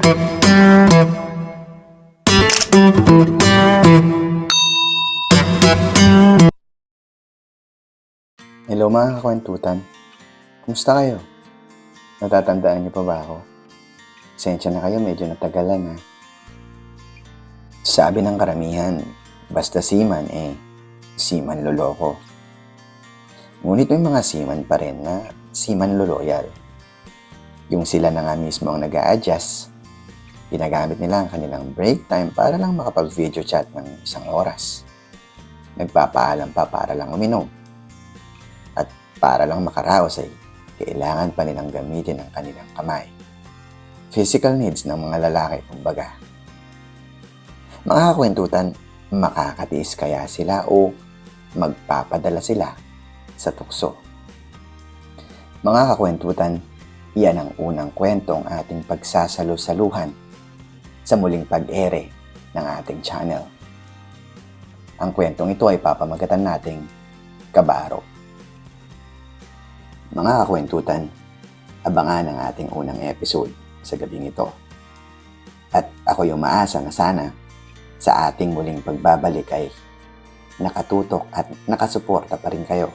Hello mga kakwentutan. Kumusta kayo? Natatandaan niyo pa ba ako? Pasensya na kayo, medyo natagalan ha. Sabi ng karamihan, basta seaman seaman loloko. Ngunit may mga seaman pa rin na seaman loloyal. Yung sila na nga mismo ang nag-a-adjust. Ginagamit nila ang kanilang break time para lang makapag-video chat ng 1 oras. Nagpapaalam pa para lang uminom. At para lang makaraos ay kailangan pa nilang gamitin ang kanilang kamay. Physical needs ng mga lalaki, kumbaga. Mga kakwentutan, makakatiis kaya sila o magpapadala sila sa tukso? Mga kakwentutan, iyan ang unang kwentong ating pagsasalo-saluhan sa muling pag-ere ng ating channel. Ang kwentong ito ay papamagatan nating Kabaro. Mga kakwentutan, abangan ang ating unang episode sa gabing ito. At ako yung maasa na sana sa ating muling pagbabalik ay nakatutok at nakasuporta pa rin kayo.